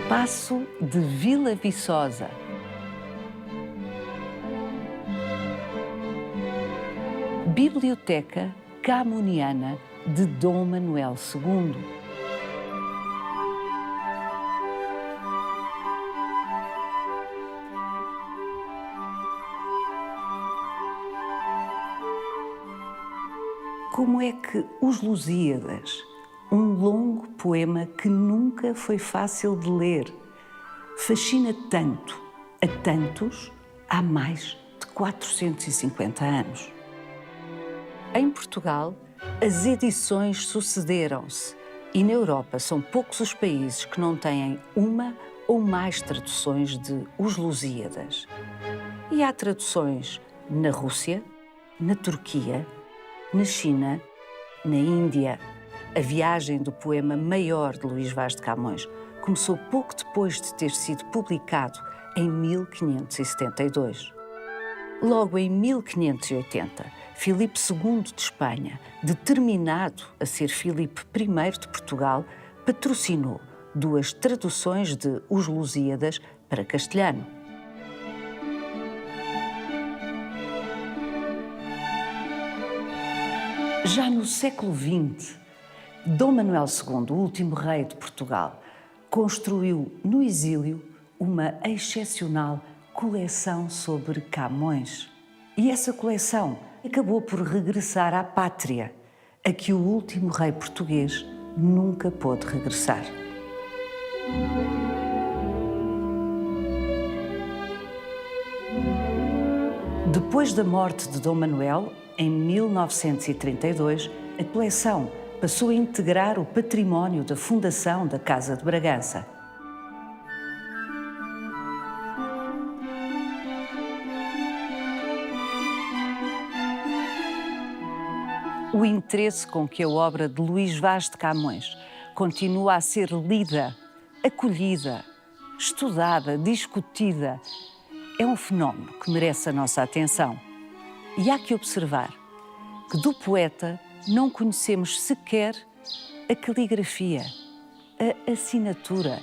Paço de Vila Viçosa. Biblioteca Camoniana de Dom Manuel II. Como é que Os Lusíadas, um longo poema que nunca foi fácil de ler, fascina tanto a tantos há mais de 450 anos? Em Portugal, as edições sucederam-se e na Europa são poucos os países que não têm uma ou mais traduções de Os Lusíadas. E há traduções na Rússia, na Turquia, na China, na Índia. A viagem do poema maior de Luís Vaz de Camões começou pouco depois de ter sido publicado em 1572. Logo em 1580, Filipe II de Espanha, determinado a ser Filipe I de Portugal, patrocinou 2 traduções de Os Lusíadas para castelhano. Já no século XX, Dom Manuel II, o último rei de Portugal, construiu no exílio uma excepcional coleção sobre Camões. E essa coleção acabou por regressar à pátria, a que o último rei português nunca pôde regressar. Depois da morte de Dom Manuel, em 1932, a coleção passou a integrar o património da Fundação da Casa de Bragança. O interesse com que a obra de Luís Vaz de Camões continua a ser lida, acolhida, estudada, discutida, é um fenómeno que merece a nossa atenção. E há que observar que do poeta não conhecemos sequer a caligrafia, a assinatura.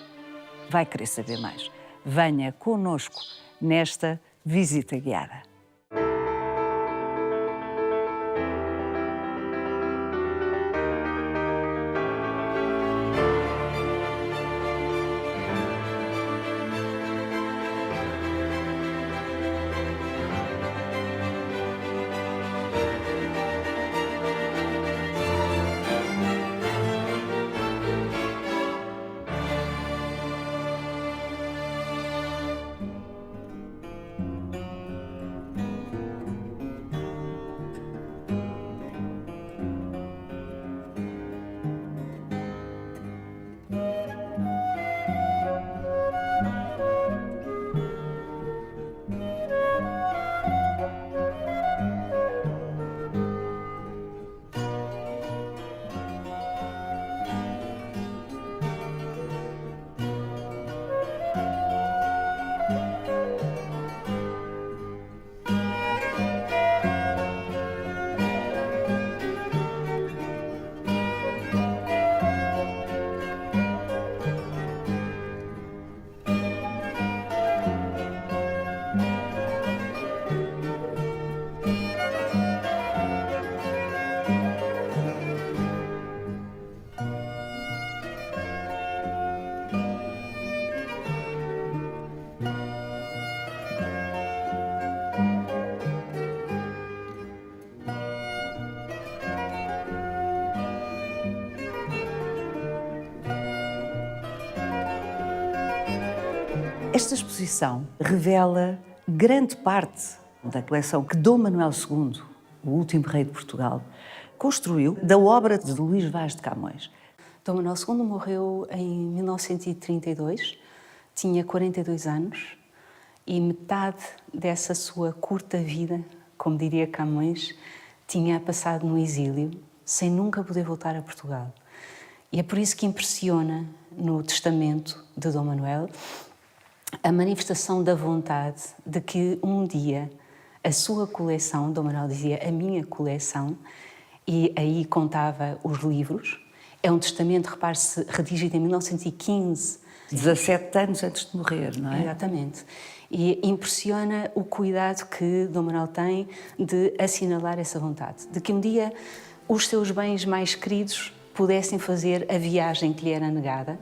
Vai querer saber mais? Venha connosco nesta visita guiada. Esta exposição revela grande parte da coleção que Dom Manuel II, o último rei de Portugal, construiu da obra de Luís Vaz de Camões. Dom Manuel II morreu em 1932, tinha 42 anos e metade dessa sua curta vida, como diria Camões, tinha passado no exílio, sem nunca poder voltar a Portugal. E é por isso que impressiona no testamento de Dom Manuel a manifestação da vontade de que um dia a sua coleção, Dom Manuel dizia a minha coleção, e aí contava os livros. É um testamento, repare-se, redigido em 1915, 17 anos antes de morrer, não é? Exatamente. E impressiona o cuidado que Dom Manuel tem de assinalar essa vontade, de que um dia os seus bens mais queridos pudessem fazer a viagem que lhe era negada.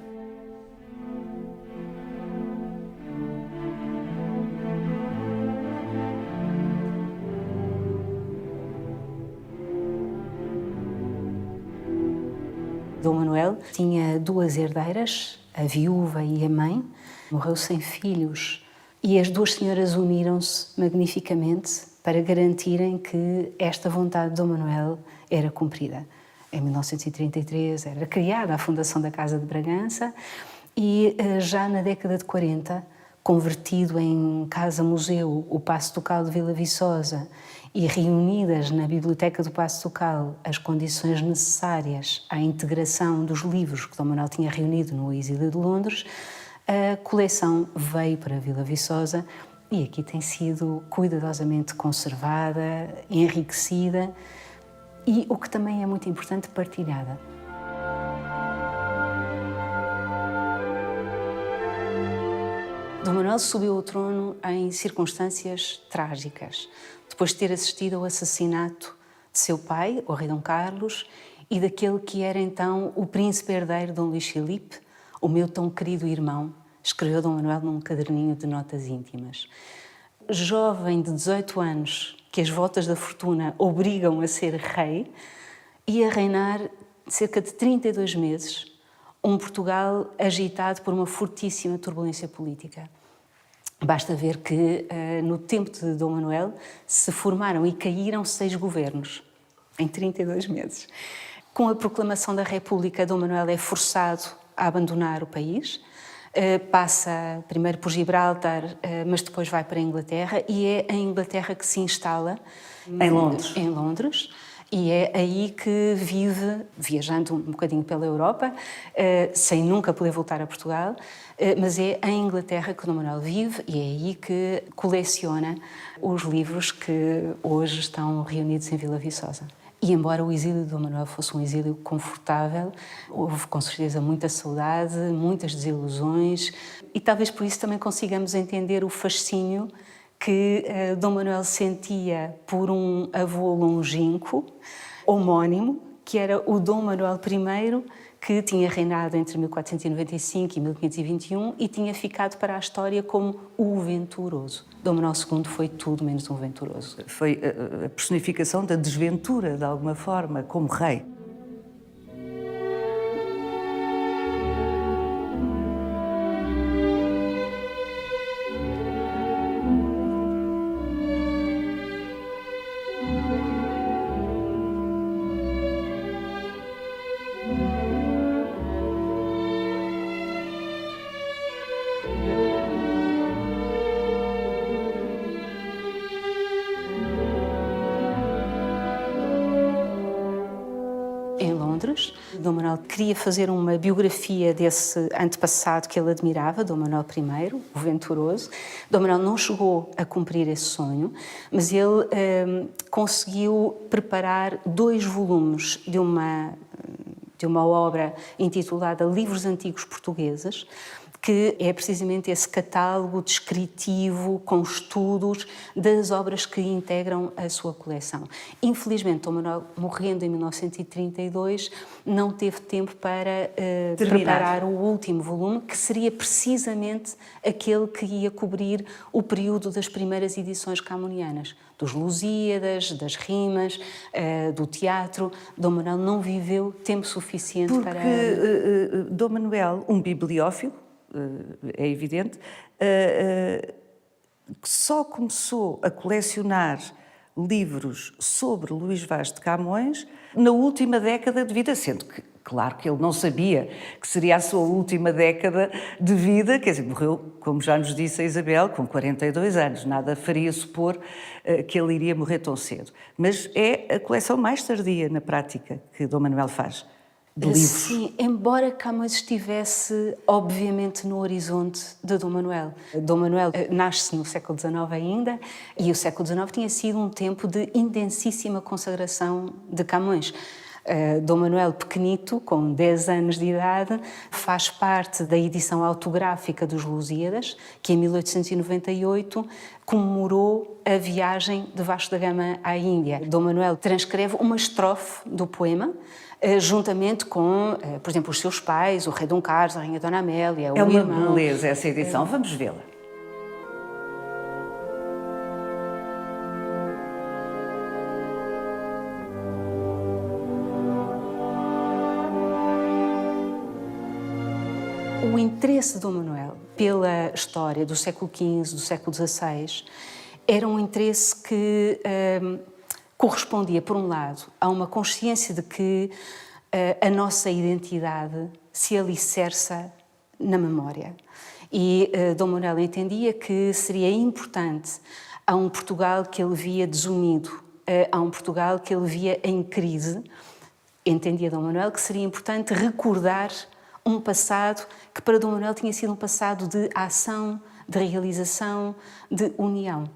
Dom Manuel tinha duas herdeiras, a viúva e a mãe. Morreu sem filhos e as duas senhoras uniram-se magnificamente para garantirem que esta vontade de Dom Manuel era cumprida. Em 1933 era criada a fundação da Casa de Bragança e já na década de 40, convertido em casa-museu o Paço Ducal de Vila Viçosa e reunidas na Biblioteca do Paço Ducal as condições necessárias à integração dos livros que Dom Manuel tinha reunido no exílio de Londres, a coleção veio para Vila Viçosa e aqui tem sido cuidadosamente conservada, enriquecida e, o que também é muito importante, partilhada. Dom Manuel subiu ao trono em circunstâncias trágicas, depois de ter assistido ao assassinato de seu pai, o rei Dom Carlos, e daquele que era então o príncipe herdeiro Dom Luís Filipe, o meu tão querido irmão, escreveu Dom Manuel num caderninho de notas íntimas. Jovem de 18 anos, que as voltas da fortuna obrigam a ser rei, e a reinar cerca de 32 meses, um Portugal agitado por uma fortíssima turbulência política. Basta ver que, no tempo de Dom Manuel, se formaram e caíram 6 governos, em 32 meses. Com a proclamação da República, Dom Manuel é forçado a abandonar o país, passa primeiro por Gibraltar, mas depois vai para a Inglaterra, e é em Inglaterra que se instala. Em Londres. Em Londres. E é aí que vive, viajando um bocadinho pela Europa, sem nunca poder voltar a Portugal, mas é em Inglaterra que Dom Manuel vive e é aí que coleciona os livros que hoje estão reunidos em Vila Viçosa. E embora o exílio de Dom Manuel fosse um exílio confortável, houve com certeza muita saudade, muitas desilusões e talvez por isso também consigamos entender o fascínio que Dom Manuel sentia por um avô longínquo, homónimo, que era o Dom Manuel I, que tinha reinado entre 1495 e 1521 e tinha ficado para a história como o Venturoso. Dom Manuel II foi tudo menos um venturoso. Foi a personificação da desventura, de alguma forma, como rei. Em Londres, Dom Manuel queria fazer uma biografia desse antepassado que ele admirava, Dom Manuel I, o Venturoso. Dom Manuel não chegou a cumprir esse sonho, mas ele conseguiu preparar 2 volumes de uma obra intitulada Livros Antigos Portugueses, que é precisamente esse catálogo descritivo, com estudos das obras que integram a sua coleção. Infelizmente, Dom Manuel, morrendo em 1932, não teve tempo para preparar o último volume, que seria precisamente aquele que ia cobrir o período das primeiras edições camonianas, dos Lusíadas, das rimas, do teatro. Dom Manuel não viveu tempo suficiente para... Porque Dom Manuel, um bibliófilo, é evidente, que só começou a colecionar livros sobre Luís Vaz de Camões na última década de vida, sendo que, claro que ele não sabia que seria a sua última década de vida, quer dizer, morreu, como já nos disse a Isabel, com 42 anos, nada faria supor que ele iria morrer tão cedo. Mas é a coleção mais tardia, na prática, que Dom Manuel faz. De livros. Sim, embora Camões estivesse, obviamente, no horizonte de Dom Manuel. Dom Manuel nasce no século XIX ainda, e o século XIX tinha sido um tempo de intensíssima consagração de Camões. Dom Manuel pequenito, com 10 anos de idade, faz parte da edição autográfica dos Lusíadas, que em 1898 comemorou a viagem de Vasco da Gama à Índia. Dom Manuel transcreve uma estrofe do poema, juntamente com, por exemplo, os seus pais, o rei Dom Carlos, a rainha Dona Amélia, o irmão. É uma beleza essa edição, vamos vê-la. O interesse de Dom Manuel pela história do século XV, do século XVI, era um interesse que correspondia, por um lado, a uma consciência de que a nossa identidade se alicerça na memória. E Dom Manuel entendia que seria importante a um Portugal que ele via desunido, a um Portugal que ele via em crise. Entendia Dom Manuel que seria importante recordar um passado que para Dom Manuel tinha sido um passado de ação, de realização, de união.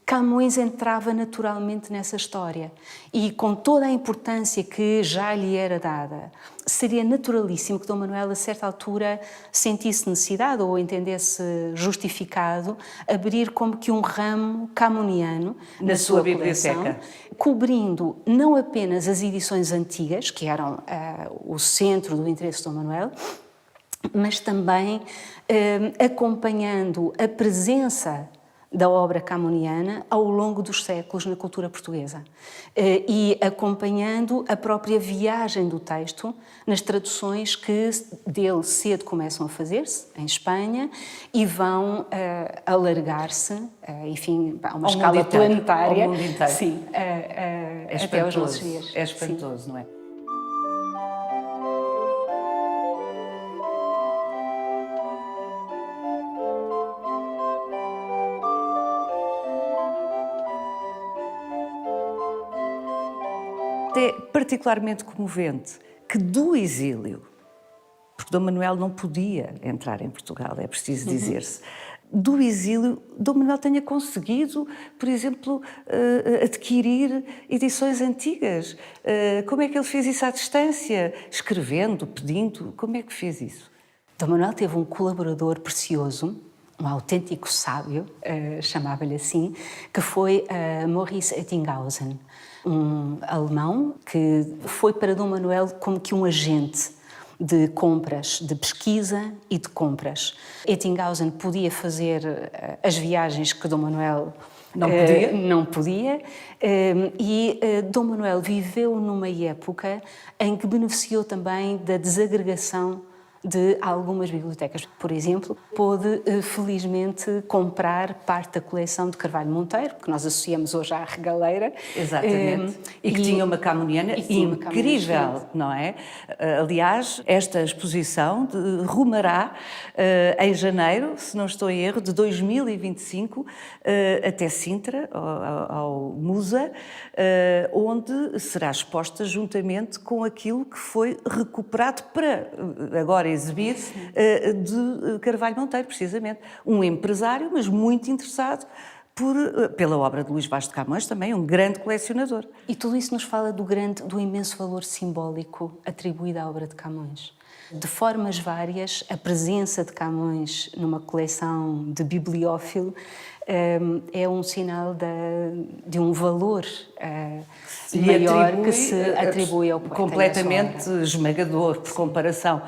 Camões entrava naturalmente nessa história e, com toda a importância que já lhe era dada, seria naturalíssimo que Dom Manuel, a certa altura, sentisse necessidade ou entendesse justificado abrir como que um ramo camoniano na sua biblioteca, cobrindo não apenas as edições antigas, que eram o centro do interesse de Dom Manuel, mas também acompanhando a presença da obra camoniana ao longo dos séculos na cultura portuguesa e acompanhando a própria viagem do texto nas traduções que dele cedo começam a fazer-se em Espanha e vão alargar-se, enfim, a uma escala planetária. Ao mundo inteiro. Sim, até aos nossos dias. É espantoso, sim. Não é? É particularmente comovente que do exílio, porque Dom Manuel não podia entrar em Portugal, é preciso dizer-se, do exílio, Dom Manuel tenha conseguido, por exemplo, adquirir edições antigas. Como é que ele fez isso à distância? Escrevendo, pedindo? Como é que fez isso? Dom Manuel teve um colaborador precioso, um autêntico sábio, chamava-lhe assim, que foi Maurice Ettinghausen, um alemão que foi para Dom Manuel como que um agente de compras, de pesquisa e de compras. Ettinghausen podia fazer as viagens que Dom Manuel não podia e Dom Manuel viveu numa época em que beneficiou também da desagregação de algumas bibliotecas. Por exemplo, pôde felizmente comprar parte da coleção de Carvalho Monteiro, que nós associamos hoje à Regaleira. Exatamente. E que tinha uma camoniana incrível, não é? Aliás, esta exposição rumará em janeiro, se não estou em erro, de 2025, até Sintra, ao Musa, onde será exposta juntamente com aquilo que foi recuperado para agora exibir de Carvalho Monteiro, precisamente. Um empresário, mas muito interessado pela obra de Luís Vaz de Camões, também um grande colecionador. E tudo isso nos fala do imenso valor simbólico atribuído à obra de Camões. De formas várias, a presença de Camões numa coleção de bibliófilo é um sinal de um valor maior que se atribui ao poeta. Completamente esmagador, por comparação.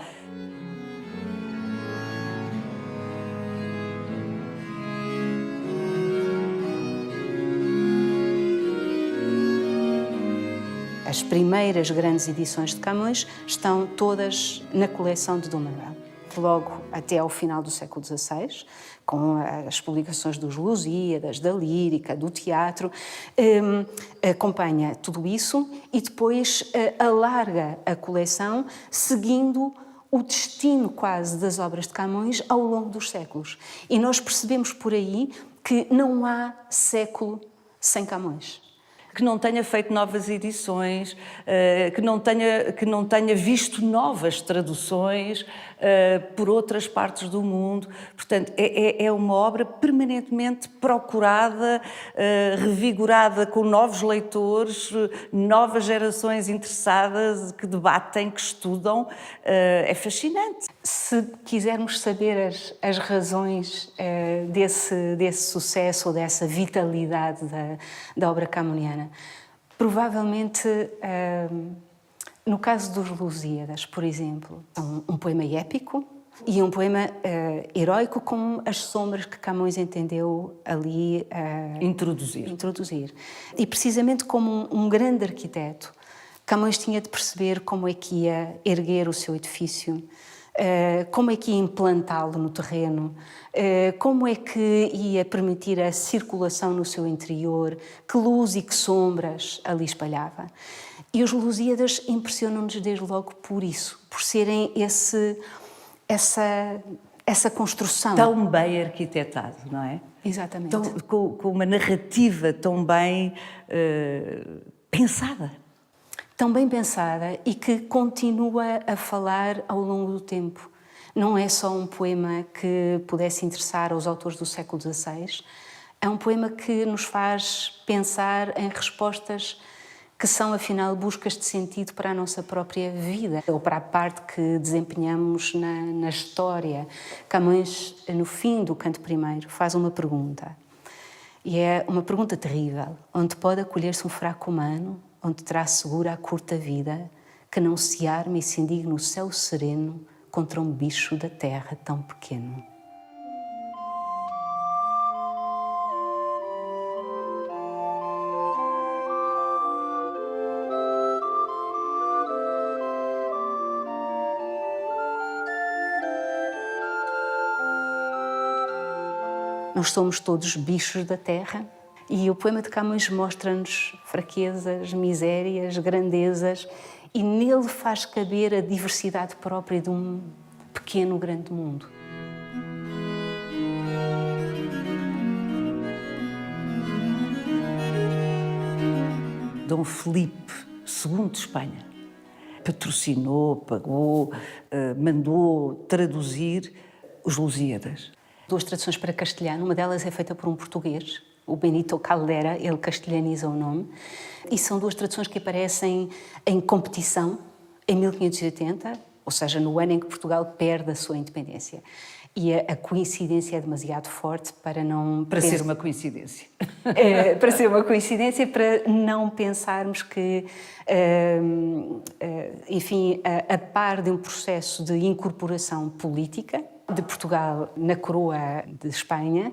As primeiras grandes edições de Camões estão todas na coleção de Dom Manuel. Logo até ao final do século XVI, com as publicações dos Lusíadas, da lírica, do teatro, acompanha tudo isso e depois alarga a coleção seguindo o destino quase das obras de Camões ao longo dos séculos. E nós percebemos por aí que não há século sem Camões. que não tenha feito novas edições, que não tenha visto novas traduções por outras partes do mundo. Portanto, é uma obra permanentemente procurada, revigorada com novos leitores, novas gerações interessadas que debatem, que estudam. É fascinante. Se quisermos saber as razões desse sucesso ou dessa vitalidade da obra camoniana, provavelmente, no caso dos Lusíadas, por exemplo, um poema épico e um poema heroico com as sombras que Camões entendeu ali introduzir. E precisamente como um grande arquiteto, Camões tinha de perceber como é que ia erguer o seu edifício, como é que ia implantá-lo no terreno, como é que ia permitir a circulação no seu interior, que luz e que sombras ali espalhava. E os Lusíadas impressionam-nos desde logo por isso, por serem essa construção. Tão bem arquitetado, não é? Exatamente. Com uma narrativa tão bem pensada. Tão bem pensada e que continua a falar ao longo do tempo. Não é só um poema que pudesse interessar aos autores do século XVI, é um poema que nos faz pensar em respostas que são, afinal, buscas de sentido para a nossa própria vida, ou para a parte que desempenhamos na história. Camões, no fim do canto primeiro, faz uma pergunta. E é uma pergunta terrível, onde pode acolher-se um fraco humano, onde terá segura a curta vida, que não se arme e se indigne o céu sereno contra um bicho da terra tão pequeno. Nós somos todos bichos da terra. E o poema de Camões mostra-nos fraquezas, misérias, grandezas, e nele faz caber a diversidade própria de um pequeno, grande mundo. Dom Filipe II de Espanha patrocinou, pagou, mandou traduzir os Lusíadas. 2 traduções para castelhano, uma delas é feita por um português, o Benito Caldera, ele castelhaniza o nome, e são 2 traduções que aparecem em competição em 1580, ou seja, no ano em que Portugal perde a sua independência. E a coincidência é demasiado forte para não... Para ser uma coincidência. Para ser uma coincidência, para não pensarmos que, enfim, a par de um processo de incorporação política de Portugal na coroa de Espanha,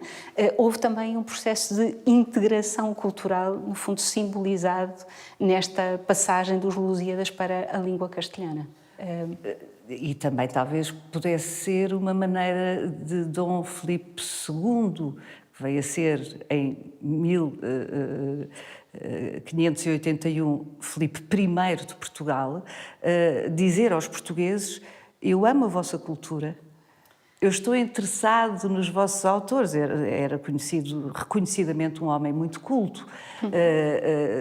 houve também um processo de integração cultural, no fundo simbolizado nesta passagem dos Lusíadas para a língua castelhana. E também talvez pudesse ser uma maneira de Dom Filipe II, que veio a ser em 1581 Filipe I de Portugal, dizer aos portugueses: eu amo a vossa cultura, eu estou interessado nos vossos autores. Era reconhecidamente um homem muito culto.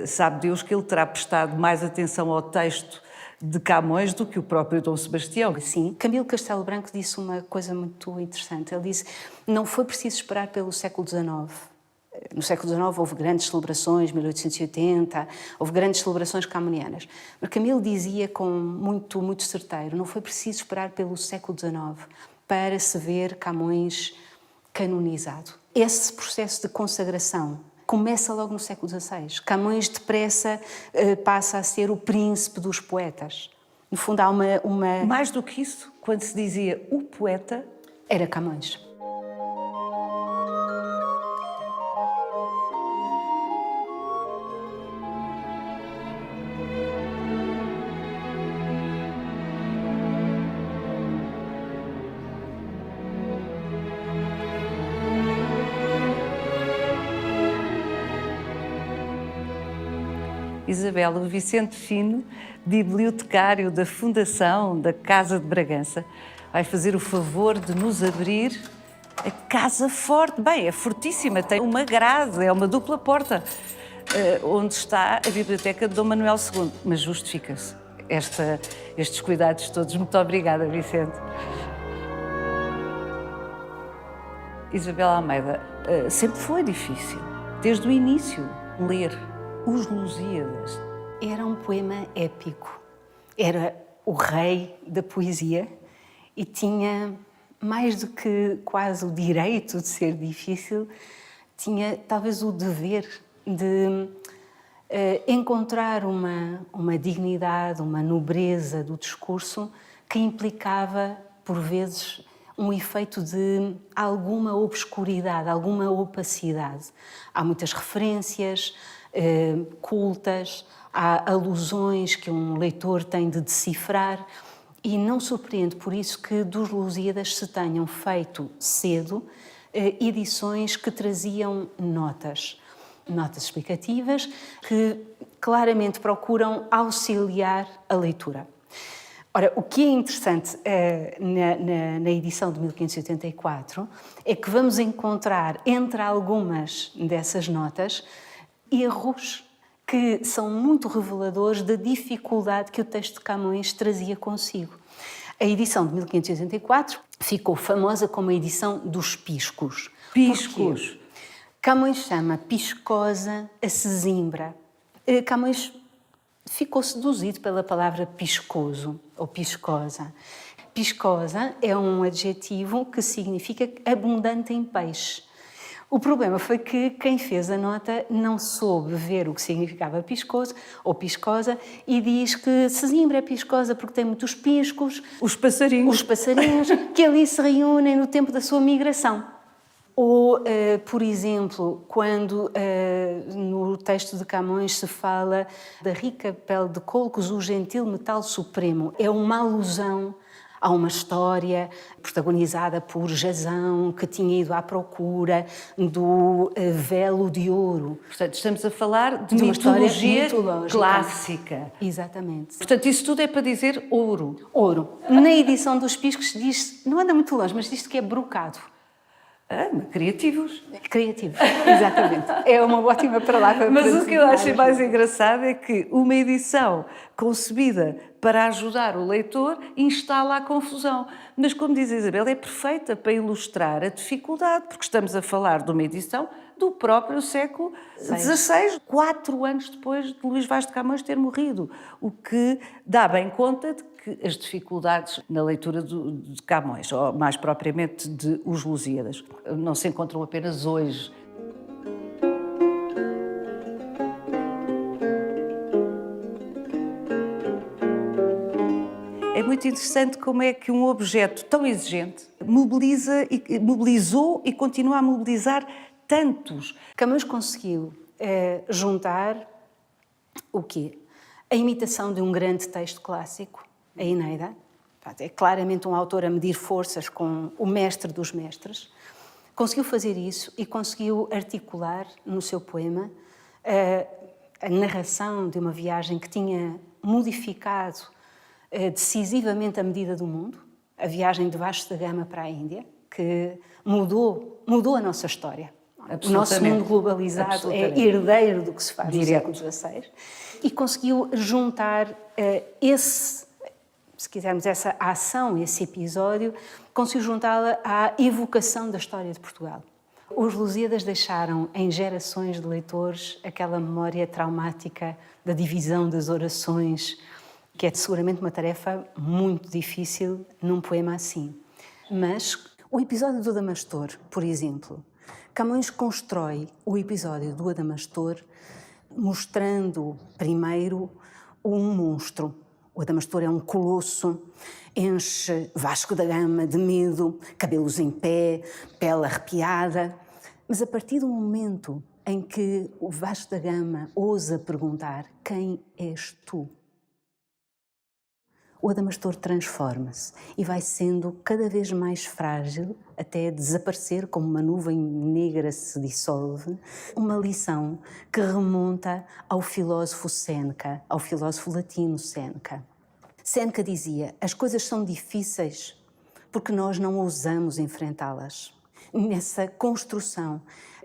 Sabe Deus que ele terá prestado mais atenção ao texto de Camões do que o próprio Dom Sebastião. Sim, Camilo Castelo Branco disse uma coisa muito interessante. Ele disse: não foi preciso esperar pelo século XIX. No século XIX houve grandes celebrações, 1880, houve grandes celebrações camonianas. Mas Camilo dizia com muito certeiro: não foi preciso esperar pelo século XIX para se ver Camões canonizado. Esse processo de consagração começa logo no século XVI. Camões depressa passa a ser o príncipe dos poetas. No fundo há uma... Mais do que isso, quando se dizia o poeta... Era Camões. Isabel, o Vicente Fino, bibliotecário da Fundação da Casa de Bragança, vai fazer o favor de nos abrir a Casa Forte. Bem, é fortíssima, tem uma grade, é uma dupla porta. onde está a Biblioteca de Dom Manuel II, mas justifica-se estes cuidados todos. Muito obrigada, Vicente. Isabel Almeida, sempre foi difícil, desde o início, ler Os Lusíadas. Era um poema épico. Era o rei da poesia e tinha, mais do que quase o direito de ser difícil, tinha talvez o dever de encontrar uma dignidade, uma nobreza do discurso que implicava, por vezes, um efeito de alguma obscuridade, alguma opacidade. Há muitas referências cultas, há alusões que um leitor tem de decifrar e não surpreende por isso que dos Lusíadas se tenham feito cedo edições que traziam notas explicativas que claramente procuram auxiliar a leitura. Ora, o que é interessante na edição de 1584 é que vamos encontrar entre algumas dessas notas erros que são muito reveladores da dificuldade que o texto de Camões trazia consigo. A edição de 1584 ficou famosa como a edição dos piscos. Piscos. Porquê? Camões chama piscosa a sesimbra. Camões ficou seduzido pela palavra piscoso ou piscosa. Piscosa é um adjetivo que significa abundante em peixe. O problema foi que quem fez a nota não soube ver o que significava piscoso ou piscosa e diz que Sesimbra é piscosa porque tem muitos piscos. Os passarinhos que ali se reúnem no tempo da sua migração. Ou, por exemplo, quando no texto de Camões se fala da rica pele de colcos, o gentil metal supremo. É uma alusão a uma história protagonizada por Jasão, que tinha ido à procura do velo de ouro. Portanto, estamos a falar de uma mitologia mitológica clássica. Exatamente. Portanto, isso tudo é para dizer ouro. Ouro. Na edição dos piscos diz, não anda muito longe, mas diz que é brocado. Criativos. Criativos, exatamente. É uma ótima palavra. Mas o que eu acho mais engraçado é que uma edição concebida para ajudar o leitor instala a confusão. Mas, como diz a Isabel, é perfeita para ilustrar a dificuldade, porque estamos a falar de uma edição do próprio século XVI, 4 anos depois de Luís Vaz de Camões ter morrido, o que dá bem conta de que as dificuldades na leitura de Camões, ou mais propriamente de Os Lusíadas, não se encontram apenas hoje. É muito interessante como é que um objeto tão exigente mobilizou e continua a mobilizar tantos. Camões conseguiu juntar o quê? A imitação de um grande texto clássico, a Eneida. É claramente um autor a medir forças com o mestre dos mestres. Conseguiu fazer isso e conseguiu articular no seu poema a narração de uma viagem que tinha modificado decisivamente a medida do mundo, a viagem de Vasco da Gama para a Índia, que mudou a nossa história. O nosso mundo globalizado é herdeiro do que se faz no século XVI e conseguiu juntar se quisermos, essa ação, esse episódio, conseguiu juntá-la à evocação da história de Portugal. Os Lusíadas deixaram em gerações de leitores aquela memória traumática da divisão das orações, que é seguramente uma tarefa muito difícil num poema assim. Mas o episódio do Adamastor, por exemplo, Camões constrói o episódio do Adamastor mostrando primeiro um monstro. O Adamastor é um colosso, enche Vasco da Gama de medo, cabelos em pé, pele arrepiada. Mas a partir do momento em que o Vasco da Gama ousa perguntar: quem és tu? O Adamastor transforma-se e vai sendo cada vez mais frágil até desaparecer como uma nuvem negra se dissolve. Uma lição que remonta ao filósofo Sêneca, ao filósofo latino Sêneca. Sêneca dizia: as coisas são difíceis porque nós não ousamos enfrentá-las. Nessa construção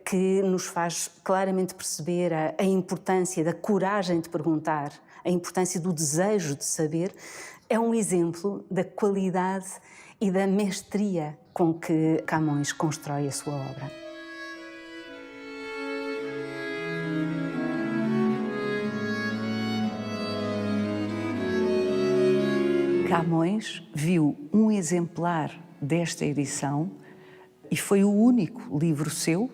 que nos faz claramente perceber a importância da coragem de perguntar, a importância do desejo de saber, é um exemplo da qualidade e da mestria com que Camões constrói a sua obra. Camões viu um exemplar desta edição e foi o único livro seu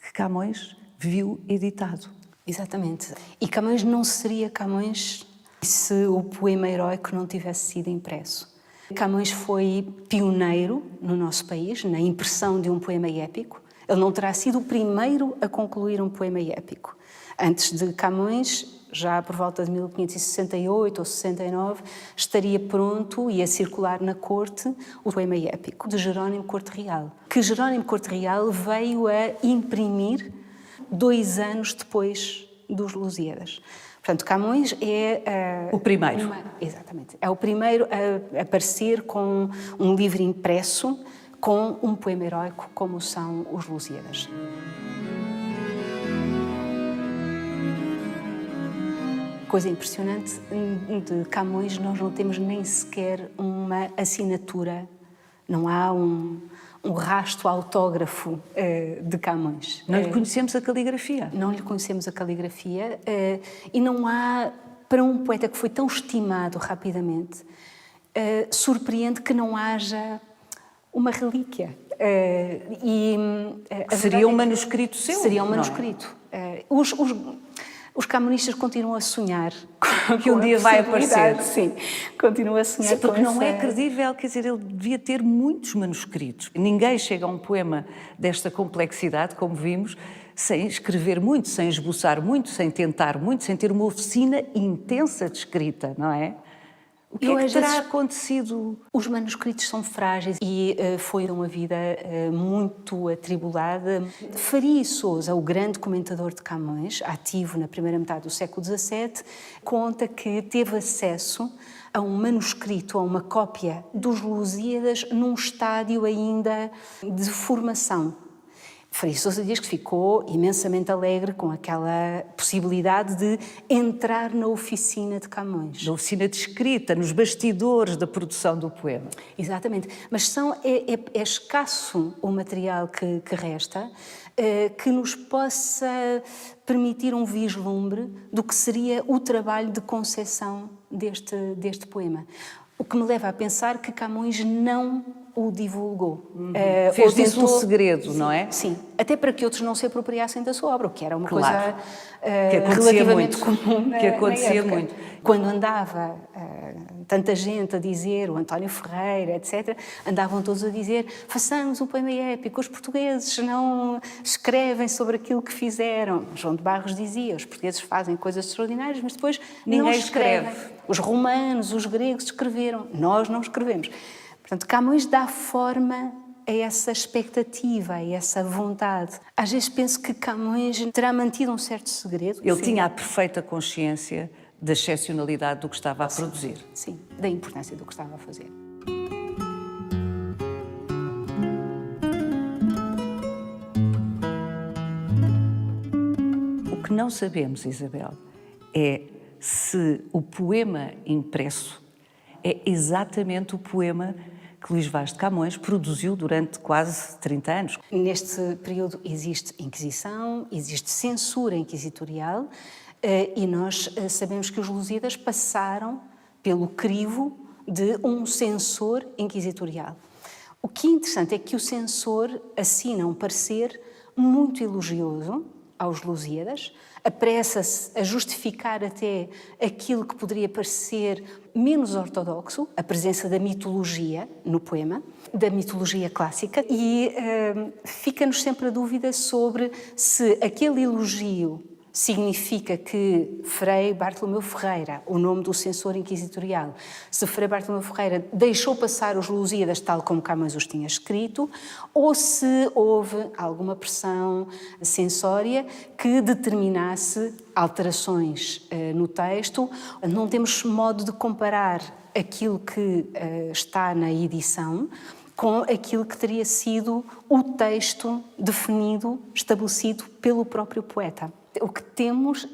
que Camões viu editado. Exatamente. E Camões não seria Camões se o poema heróico não tivesse sido impresso. Camões foi pioneiro no nosso país na impressão de um poema épico. Ele não terá sido o primeiro a concluir um poema épico. Antes de Camões, já por volta de 1568 ou 69, estaria pronto e a circular na corte o poema épico de Jerónimo Corte Real, que Jerónimo Corte Real veio a imprimir 2 anos depois dos Lusíadas. Portanto, Camões é o primeiro. Exatamente. É o primeiro a aparecer com um livro impresso com um poema heróico como são os Lusíadas. Coisa impressionante de Camões, nós não temos nem sequer uma assinatura, não há um rastro autógrafo de Camões. Não lhe conhecemos a caligrafia. Não lhe conhecemos a caligrafia e não há, para um poeta que foi tão estimado rapidamente, surpreende que não haja uma relíquia. Seria um manuscrito seu? Seria um manuscrito. Os camonistas continuam a sonhar que um dia vai aparecer. Sim, continuam a sonhar. Sim, porque não é credível, quer dizer, ele devia ter muitos manuscritos. Ninguém chega a um poema desta complexidade, como vimos, sem escrever muito, sem esboçar muito, sem tentar muito, sem ter uma oficina intensa de escrita, não é? O que é que terá acontecido? Os manuscritos são frágeis e foi uma vida muito atribulada. Faria Sousa, o grande comentador de Camões, ativo na primeira metade do século XVII, conta que teve acesso a um manuscrito, a uma cópia dos Lusíadas num estádio ainda de formação. Faria Sousa diz que ficou imensamente alegre com aquela possibilidade de entrar na oficina de Camões. Na oficina de escrita, nos bastidores da produção do poema. Exatamente. Mas é escasso o material que resta que nos possa permitir um vislumbre do que seria o trabalho de concepção deste poema. O que me leva a pensar que Camões não o divulgou. Fez disso um segredo, não é? Sim, até para que outros não se apropriassem da sua obra, o que era uma claro. Coisa que relativamente muito. comum que acontecia muito. Quando andava tanta gente a dizer, o António Ferreira, etc., andavam todos a dizer, façamos um poema épico, os portugueses não escrevem sobre aquilo que fizeram. João de Barros dizia, os portugueses fazem coisas extraordinárias, mas depois ninguém não escreve. Os romanos, os gregos escreveram, nós não escrevemos. Portanto, Camões dá forma a essa expectativa, a essa vontade. Às vezes penso que Camões terá mantido um certo segredo. Ele tinha a perfeita consciência da excepcionalidade do que estava a produzir. Sim, da importância do que estava a fazer. O que não sabemos, Isabel, é se o poema impresso é exatamente o poema que Luís Vaz de Camões produziu durante quase 30 anos. Neste período existe Inquisição, existe censura inquisitorial e nós sabemos que os Lusíadas passaram pelo crivo de um censor inquisitorial. O que é interessante é que o censor assina um parecer muito elogioso aos Lusíadas, apressa-se a justificar até aquilo que poderia parecer menos ortodoxo, a presença da mitologia no poema, da mitologia clássica, e fica-nos sempre a dúvida sobre se aquele elogio significa que Frei Bartolomeu Ferreira, o nome do censor inquisitorial, se Frei Bartolomeu Ferreira deixou passar os Lusíadas tal como Camões os tinha escrito, ou se houve alguma pressão censória que determinasse alterações no texto. Não temos modo de comparar aquilo que está na edição com aquilo que teria sido o texto definido, estabelecido pelo próprio poeta. O que temos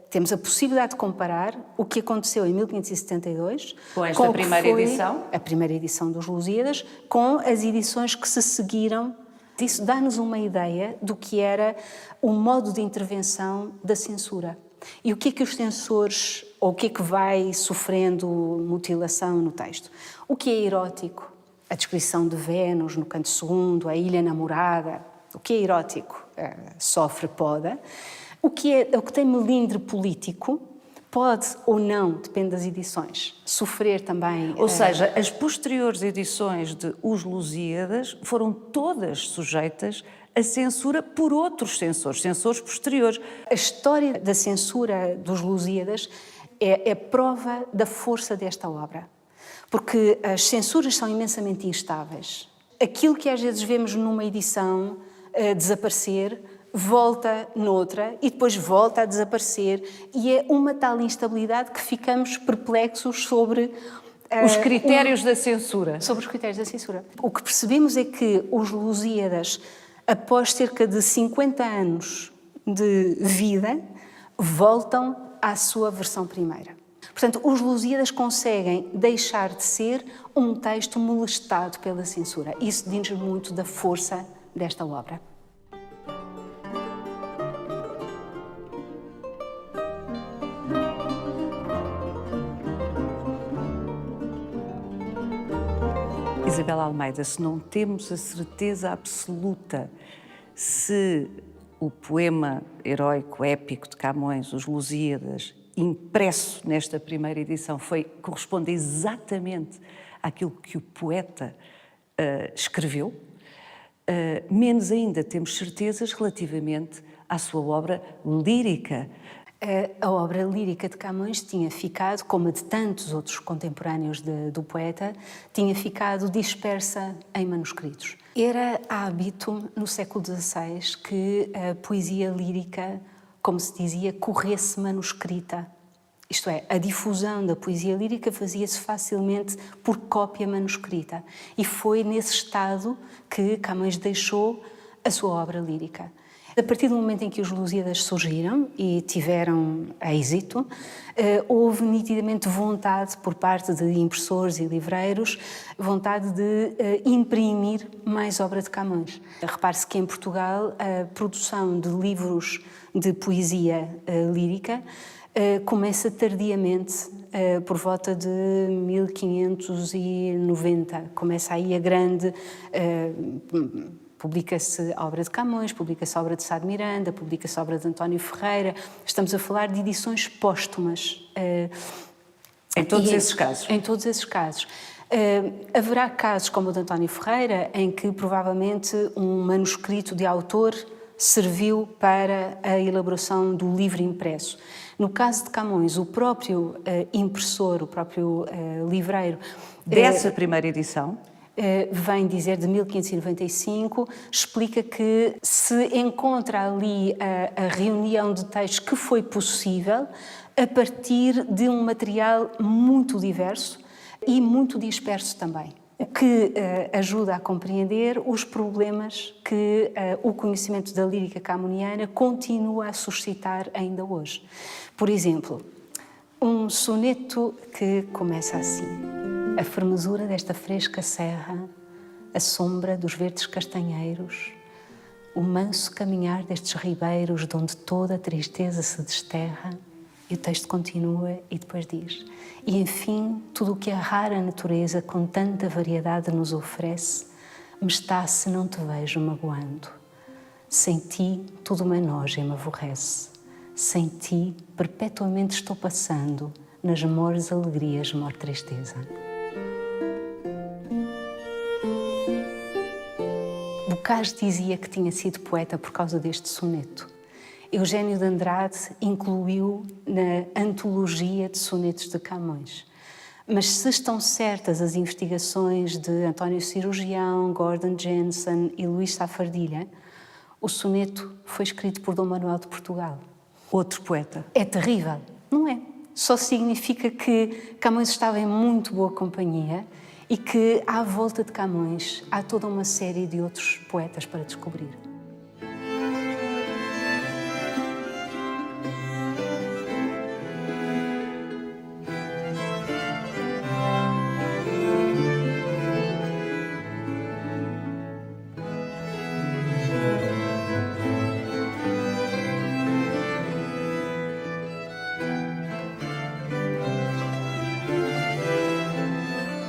temos a possibilidade de comparar o que aconteceu em 1572 com esta primeira edição, a primeira edição dos Lusíadas, com as edições que se seguiram. Isso dá-nos uma ideia do que era o modo de intervenção da censura. E o que é que os censores, ou o que é que vai sofrendo mutilação no texto? O que é erótico? A descrição de Vênus no canto segundo, a ilha namorada. O que é erótico? Sofre poda. O que tem melindre político pode ou não, depende das edições, sofrer também... Ou seja, as posteriores edições de Os Lusíadas foram todas sujeitas a censura por outros censores posteriores. A história da censura dos Lusíadas é prova da força desta obra, porque as censuras são imensamente instáveis. Aquilo que às vezes vemos numa edição desaparecer, volta noutra e depois volta a desaparecer, e é uma tal instabilidade que ficamos perplexos sobre os critérios da censura. Sobre os critérios da censura. O que percebemos é que os Lusíadas, após cerca de 50 anos de vida, voltam à sua versão primeira. Portanto, os Lusíadas conseguem deixar de ser um texto molestado pela censura. Isso diz muito da força desta obra. Isabel Almeida, se não temos a certeza absoluta se o poema heróico, épico de Camões, Os Lusíadas, impresso nesta primeira edição, corresponde exatamente àquilo que o poeta escreveu, menos ainda temos certezas relativamente à sua obra lírica. A obra lírica de Camões tinha ficado, como a de tantos outros contemporâneos do poeta, tinha ficado dispersa em manuscritos. Era hábito no século XVI que a poesia lírica, como se dizia, corresse manuscrita. Isto é, a difusão da poesia lírica fazia-se facilmente por cópia manuscrita. E foi nesse estado que Camões deixou a sua obra lírica. A partir do momento em que os Lusíadas surgiram e tiveram êxito, houve nitidamente vontade por parte de impressores e livreiros, vontade de imprimir mais obra de Camões. Repare-se que em Portugal a produção de livros de poesia lírica começa tardiamente, por volta de 1590. Começa aí a grande... Publica-se a obra de Camões, publica-se a obra de Sá de Miranda, publica-se a obra de António Ferreira. Estamos a falar de edições póstumas. Em todos esses casos? Em todos esses casos. Haverá casos como o de António Ferreira, em que provavelmente um manuscrito de autor serviu para a elaboração do livro impresso. No caso de Camões, o próprio impressor, o próprio livreiro... Dessa primeira edição? Vem dizer, de 1595, explica que se encontra ali a reunião de textos que foi possível a partir de um material muito diverso e muito disperso também, o que ajuda a compreender os problemas que o conhecimento da lírica camoniana continua a suscitar ainda hoje. Por exemplo, um soneto que começa assim: a fermosura desta fresca serra, a sombra dos verdes castanheiros, o manso caminhar destes ribeiros de onde toda a tristeza se desterra. E o texto continua e depois diz: e enfim, tudo o que a rara natureza com tanta variedade nos oferece, me está se não te vejo magoando. Sem ti tudo me enoja e me aborrece. Sem ti perpetuamente estou passando, nas mores alegrias mor tristeza. Bocage dizia que tinha sido poeta por causa deste soneto. Eugênio de Andrade incluiu na antologia de sonetos de Camões. Mas se estão certas as investigações de António Cirurgião, Gordon Jensen e Luís Safardilha, o soneto foi escrito por Dom Manuel de Portugal. Outro poeta. É terrível, não é? Só significa que Camões estava em muito boa companhia e que à volta de Camões há toda uma série de outros poetas para descobrir.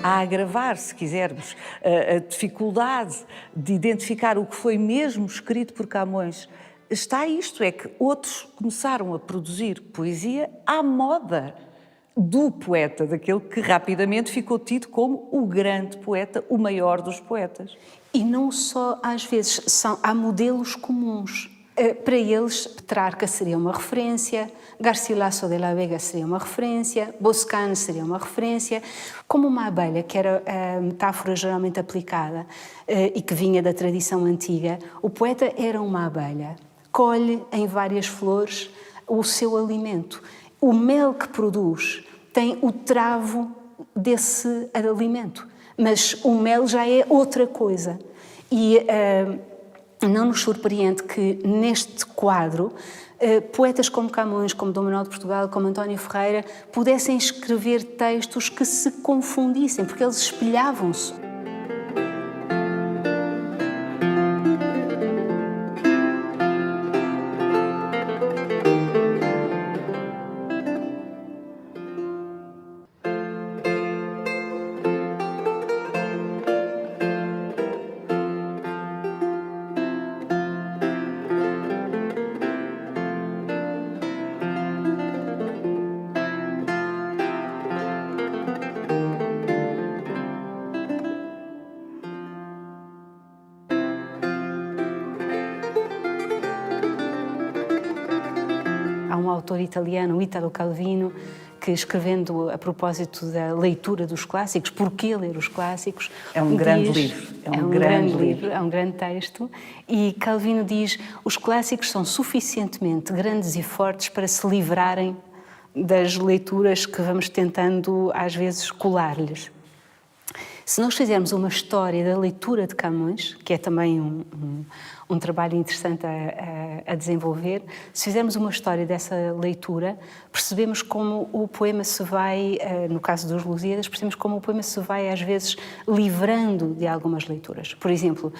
A agravar, se quisermos, a dificuldade de identificar o que foi mesmo escrito por Camões, está isto, é que outros começaram a produzir poesia à moda do poeta, daquele que rapidamente ficou tido como o grande poeta, o maior dos poetas. E não só, às vezes, há modelos comuns. Para eles, Petrarca seria uma referência, Garcilaso de la Vega seria uma referência, Boscan seria uma referência, como uma abelha, que era a metáfora geralmente aplicada e que vinha da tradição antiga. O poeta era uma abelha, colhe em várias flores o seu alimento. O mel que produz tem o travo desse alimento, mas o mel já é outra coisa. E não nos surpreende que neste quadro poetas como Camões, como Dom Manuel de Portugal, como António Ferreira pudessem escrever textos que se confundissem, porque eles espelhavam-se. Há um autor italiano, Italo Calvino, que escrevendo a propósito da leitura dos clássicos, porquê ler os clássicos... É um grande livro. É um grande livro, é um grande texto. E Calvino diz, os clássicos são suficientemente grandes e fortes para se livrarem das leituras que vamos tentando, às vezes, colar-lhes. Se nós fizermos uma história da leitura de Camões, que é também um trabalho interessante a desenvolver, se fizermos uma história dessa leitura, percebemos como o poema se vai, no caso dos Lusíadas, percebemos como o poema se vai, às vezes, livrando de algumas leituras. Por exemplo,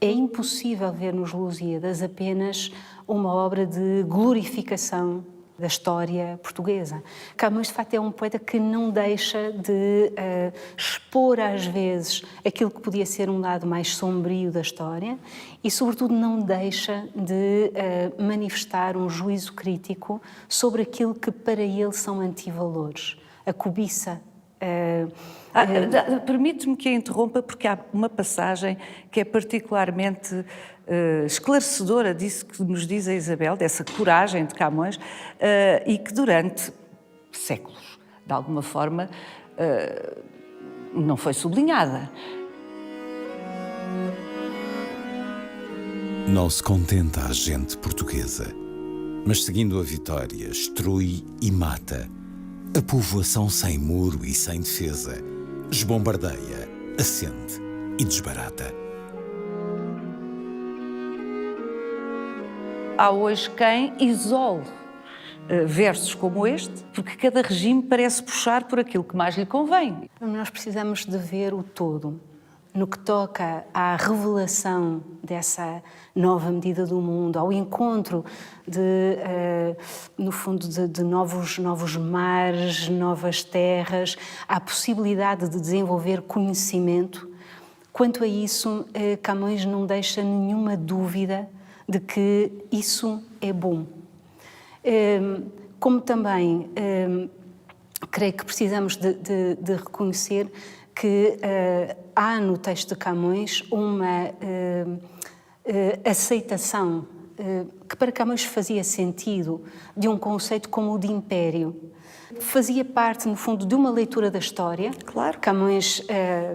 é impossível ver nos Lusíadas apenas uma obra de glorificação da história portuguesa. Camões, de facto, é um poeta que não deixa de expor, às vezes, aquilo que podia ser um lado mais sombrio da história e, sobretudo, não deixa de manifestar um juízo crítico sobre aquilo que, para ele, são antivalores. A cobiça. Permite-me que a interrompa, porque há uma passagem que é particularmente esclarecedora disso que nos diz a Isabel, dessa coragem de Camões, e que durante séculos, de alguma forma, não foi sublinhada. Não se contenta a gente portuguesa, mas seguindo a vitória, destrui e mata a povoação sem muro e sem defesa, esbombardeia, acende e desbarata. Há hoje quem isole versos como este, porque cada regime parece puxar por aquilo que mais lhe convém. Nós precisamos de ver o todo. No que toca à revelação dessa nova medida do mundo, ao encontro no fundo, de novos mares, novas terras, à possibilidade de desenvolver conhecimento, quanto a isso, Camões não deixa nenhuma dúvida de que isso é bom. Como também creio que precisamos de reconhecer que há no texto de Camões uma aceitação que para Camões fazia sentido de um conceito como o de império. Fazia parte, no fundo, de uma leitura da história. Claro. Camões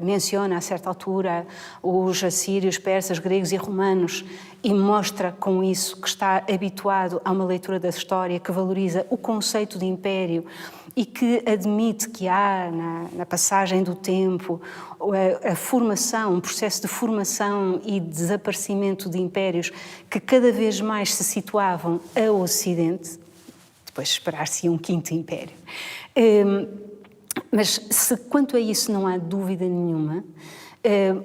menciona, a certa altura, os assírios, persas, gregos e romanos e mostra com isso que está habituado a uma leitura da história que valoriza o conceito de império e que admite que há, na passagem do tempo, a formação, um processo de formação e desaparecimento de impérios que cada vez mais se situavam ao Ocidente. Depois esperar-se um quinto império. Mas se quanto a isso não há dúvida nenhuma,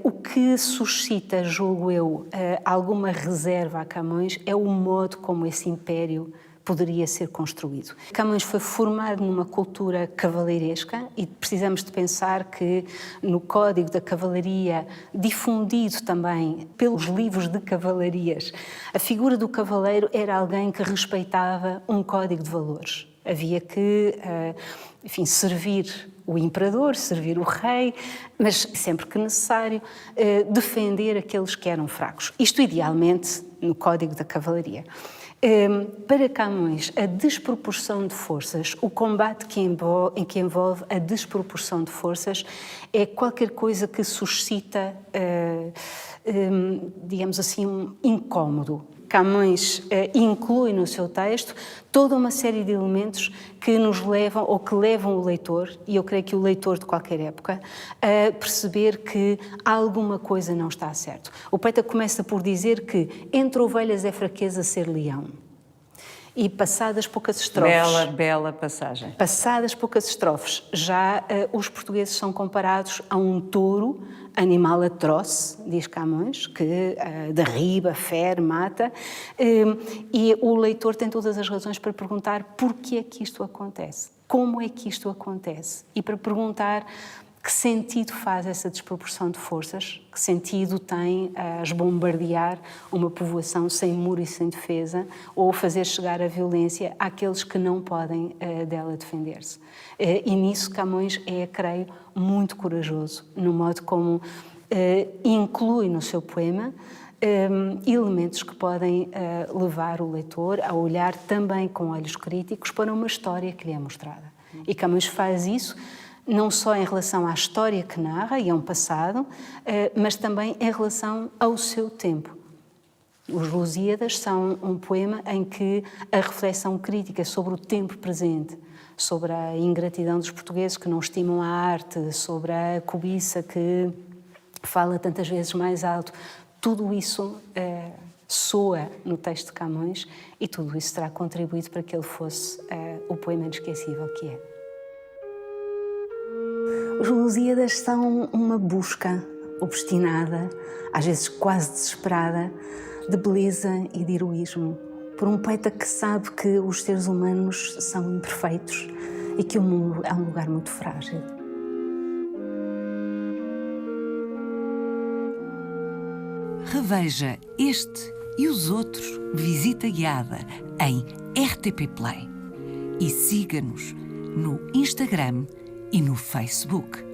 o que suscita, julgo eu, alguma reserva a Camões é o modo como esse império poderia ser construído. Camões foi formado numa cultura cavaleiresca e precisamos de pensar que no Código da Cavalaria, difundido também pelos livros de cavalarias, a figura do cavaleiro era alguém que respeitava um código de valores. Havia que, enfim, servir o imperador, servir o rei, mas sempre que necessário, defender aqueles que eram fracos. Isto idealmente no Código da Cavalaria. Para Camões, a desproporção de forças, o combate que envolve a desproporção de forças é qualquer coisa que suscita, digamos assim, um incómodo. Camões inclui no seu texto toda uma série de elementos que nos levam, ou que levam o leitor, e eu creio que o leitor de qualquer época, a perceber que alguma coisa não está certo. O poeta começa por dizer que entre ovelhas é fraqueza ser leão. E passadas poucas estrofes... Bela passagem. Passadas poucas estrofes, já os portugueses são comparados a um touro, animal atroz, diz Camões, que derriba, fere, mata, e o leitor tem todas as razões para perguntar porquê é que isto acontece, como é que isto acontece, e para perguntar que sentido faz essa desproporção de forças, que sentido tem bombardear uma povoação sem muro e sem defesa ou fazer chegar a violência àqueles que não podem dela defender-se. E nisso Camões é, creio, muito corajoso no modo como inclui no seu poema elementos que podem levar o leitor a olhar também com olhos críticos para uma história que lhe é mostrada. E Camões faz isso não só em relação à história que narra e a um passado, mas também em relação ao seu tempo. Os Lusíadas são um poema em que a reflexão crítica sobre o tempo presente, sobre a ingratidão dos portugueses que não estimam a arte, sobre a cobiça que fala tantas vezes mais alto, tudo isso soa no texto de Camões e tudo isso terá contribuído para que ele fosse o poema inesquecível que é. Os Lusíadas são uma busca obstinada, às vezes quase desesperada, de beleza e de heroísmo, por um poeta que sabe que os seres humanos são imperfeitos e que o mundo é um lugar muito frágil. Reveja este e os outros visita guiada em RTP Play e siga-nos no Instagram e no Facebook.